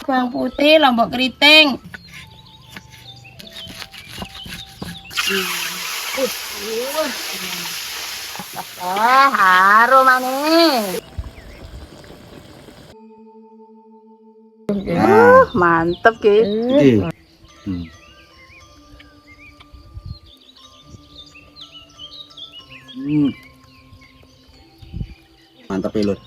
bawang putih, lombok keriting. Aromanya. Mantep gitu. Mantap ya, Lur.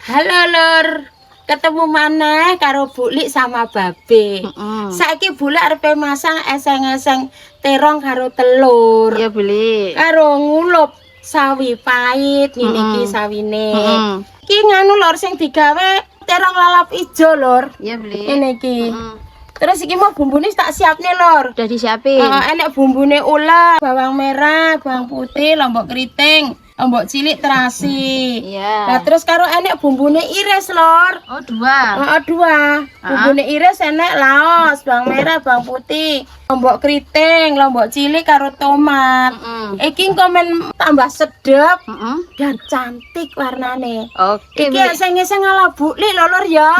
Halo Lur, ketemu mana karo Bulik sama Babe. Saiki Bulik arep masang eseng-eseng terong karo telur. Iya beli. Karo ngulup sawi pahit, ngene iki sawine. Iki nganu Lur sing digawe terong lalap ijo Lur. Iya beli. Ngene iki. Terus iki mau bumbune tak siapne Lur. Udah disiapin. Enek bumbune uleg, bawang merah, bawang putih, lombok keriting, lombok cilik terasi. Iya. Nah terus karo enek bumbune iris Lor. Oh dua. Dua. Bumbune iris enek laos, bawang merah, bawang putih, lombok keriting, lombok cilik karo tomat. Iki komen tambah sedep dan cantik warnane. Oke. Iki eseng-eseng ala Bulik lho Lor ya.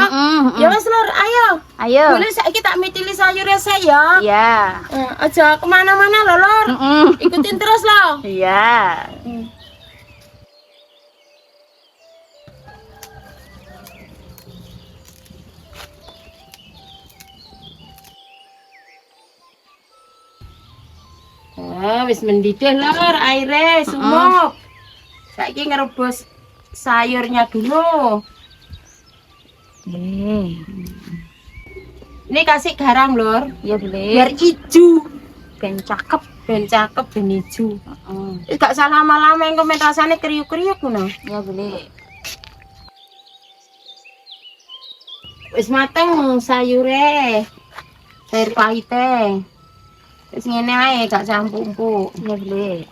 Ya wis Lor, ayo. Ayo. Bulik saiki tak mitili sayure sik ya. Iya. Aja kemana-mana lho Lor. Ikutin terus loh. Iya. Wis mendidih Lor, airnya sumuk. Saiki ngerebus sayurnya dulu. Ini kasih garam Lor, Iya beli. biar ijo, Ben cakep. ben cakep ben ijo. Gak salah lama-lama yang komen rasanya kriuk-kriuk ngono. Iya beli. Wis mateng sayure. Sayur pahite. Wis ngene ae gak campur-campur. Iya beli.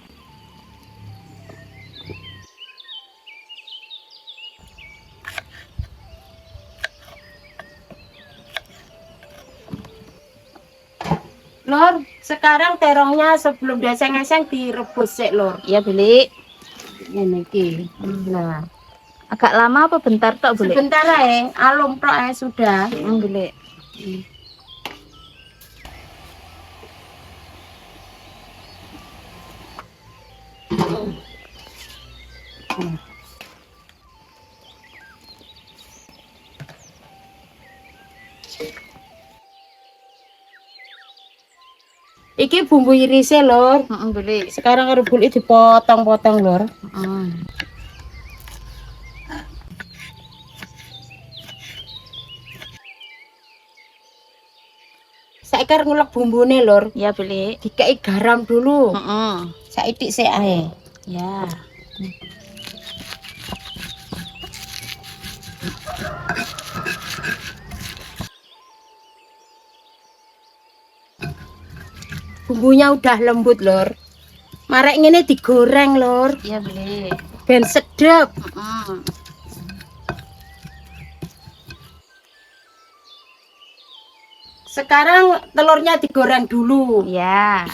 Lor, sekarang terongnya sebelum dieseng-eseng direbus sik Lor. Iya beli. Ngene iki. Nah, Agak lama apa bentar tok beli? sebentar ae, alum tok ae sudah. Beli. Iki bumbu irisnya Lor. Beli. Sekarang karo Bulik dipotong-potong Lor. Saiki arep ngulek bumbune Lor. Iya beli. Dikei garam dulu. Saiki sik ae. Ya. Bumbunya udah lembut Lor. Marek ngene digoreng Lor. Iya beli. Ben sedep. Sekarang telurnya digoreng dulu. Iya.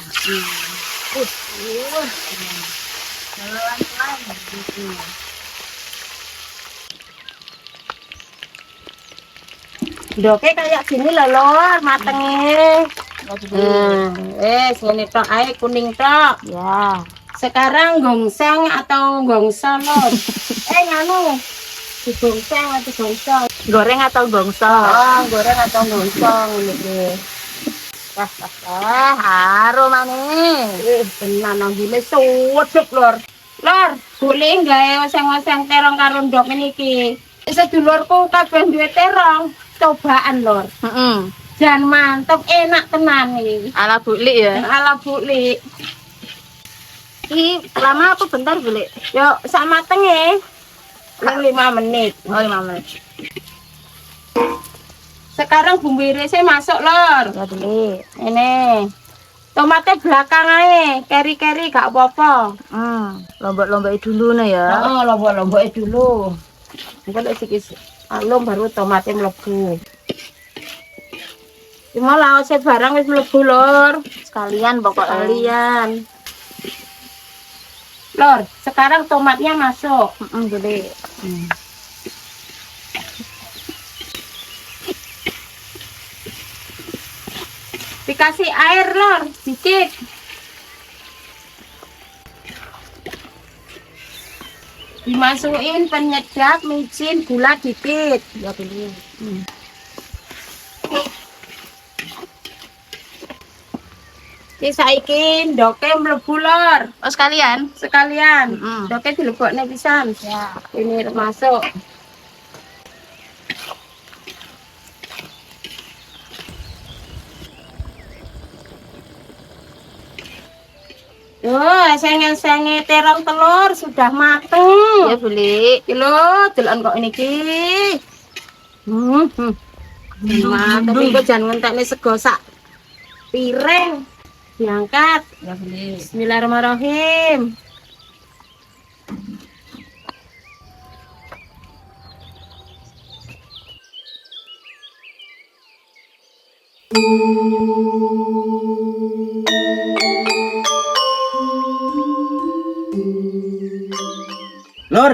Doke kayak gini loh Lor, matenge. Ngene tok ae kuning tok. Ya. Sekarang gongseng atau gongso Lor. Nganu. Digongseng atau gongso. Goreng atau gongso? Goreng atau gongso ngene. Aromanya. Tenan anggone suwedep Lor. Lor, boleh gawe oseng-oseng terong karo ndok niki. Sedulurku kabeh duwe terong, cobaan Lor. Jan mantep, enak tenan iki. Ala Bulik ya. Ala Bulik. Ini lama apa bentar Bulik? Yo sak matenge. 5 menit. Oh 5 menit. Sekarang bumbu irisnya masuk Lor. Ya Bulik. Ini. Tomatnya belakang aja, keri-keri gak apa-apa. Lombok-lombok dulu nih ya. Oh, lombok-lomboknya dulu. Enggak ada sikit alum baru tomatnya melebu. Cuma laosnya barang wis melebu, Lur. Sekalian pokoknya. Kalian. Lur, sekarang tomatnya masuk. Boleh. Dikasih air, Lur, dikit. Dimasukin penyedap, micin, gula dikit. Ya boleh. Iki saiki ndoke mlebu, Lur. Oh sekalian. Sekalian. Ndoke dilebokne pisan. Ya. Ini masuk. Senge-senge terong telur sudah mateng. Ya boleh. Iki lho, delok kok niki. Mateng kok jangan ngentekne sego sak piring. Diangkat. Ya boleh. Bismillahirrahmanirrahim. Lur,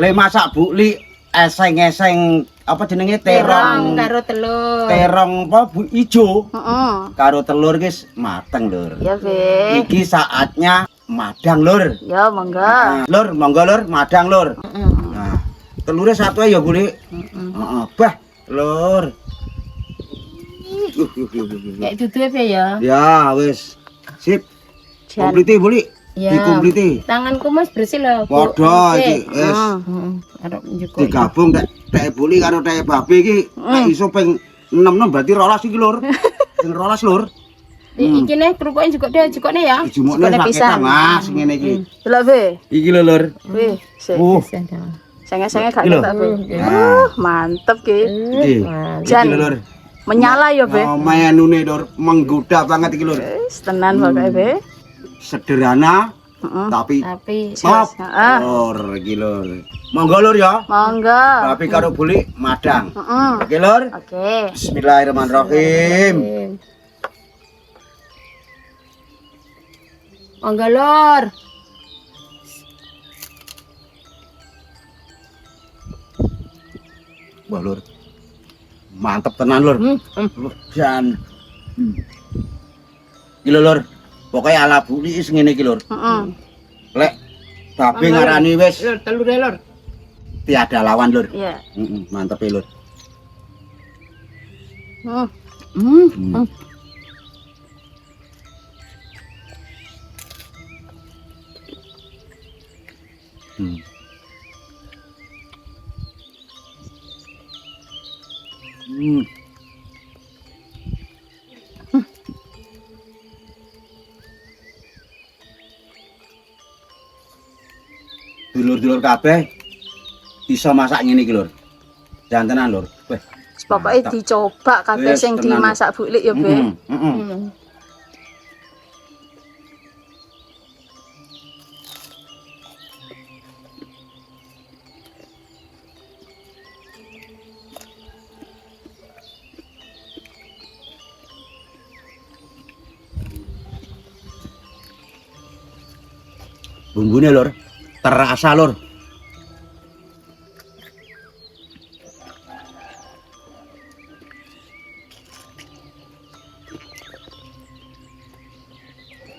le masak Bu Li eseng-eseng apa jenenge Terong terong. karo telur. Terong apa Bu ijo Heeh. karo telur guys mateng lur. Ya be. Iki saatnya madang lur. Ya monggo. Lur, monggo lur, madang lur. Nah, telurnya satu ya Bu Li. Heeh, bah lur. Kayak dudu ya. Ya wis. Sip. Jan. Kompliti Bu Li. Ya. Dikompliti. Tanganku Mas bersih lho. Bu. Padha Oke. iki wis. Arep njukuk. Digabung tek Bu Li karo tek babe iki nek iso ping 6 berarti 12 iki lur. Ping 12 lur. Iki nih kerupuknya juga nih ya. Dijumukne Jukukne sak pisan. ketang Mas ngene iki. Delok be. Iki lho lur. Be. Sik. Senge-senge gak Iki lho. ketok be. Nah, Mantep ki. iki. Jan. Iki lho lur. Menyala ya be. Oh, menune lur, menggoda banget iki lur. Wis tenan pokoke be. Sederhana Heeh. tapi Tapi top. Heeh. Lur iki lur. Monggo lur ya. Monggo. Tapi karo buli madang. Heeh. Oke lur. Oke. Bismillahirrahmanirrahim. monggo Lur. Wah lur. Mantep tenan lur. Jan. Iki lho lur. Pokoke ala buli is ngene iki lur. Heeh. Lek babe ngarani wis Lur, telur Lur. tiada lawan lur. Iya. Mantep lur. Heeh. Dulur-dulur kabeh iso masak ngene iki lur. Jan tenan lur. Weh. Pokoke Mantap. dicoba kabeh Wis, sing tenan. dimasak Bu Lik ya, Be. Bumbune lur, terasa lur.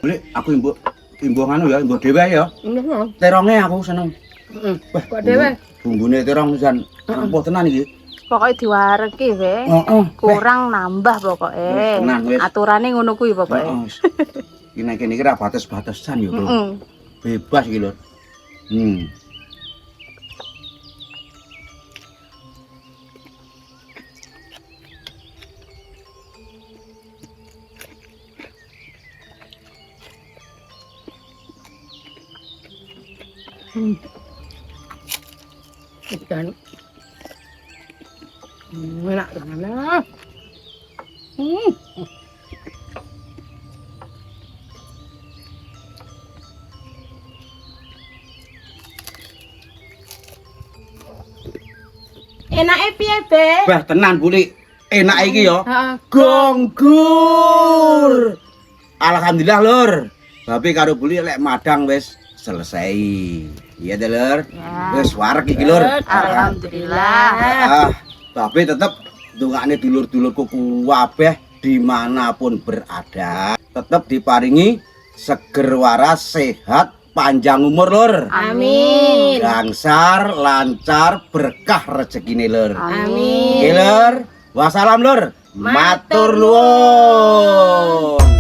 Boleh aku imbuh anu ya, imbuh dhewe ya. Teronge aku seneng. Wah, Kok dhewe? Bumbune terong jan empuk tenan iki. Pokoke diwareki, Be. Heeh. Kurang nambah pokoke. Tenan, wis. Aturane ngono kuwi pokoke. Heeh. Iki nek kene iki ra batas-batasan ya, Bro. Heeh. Bebas iki lur. Dan enak banget. Enake piye, Be? Bah tenan Buli. Enak iki ya. Heeh. Gonggur. Alhamdulillah Lur. Babe karo Buli lek madang wis selesai. Iya deh Lur. Wis wareg iki Lur. Alhamdulillah. Babe tetep ndongakne dulur-dulurku kabeh dimanapun berada. Tetep diparingi seger waras, sehat, panjang umur Lur. Amin. Langsar, lancar, berkah rezekine Lur. Amin. Oke Lur. Wassalam Lur. Matur Matur nuwun.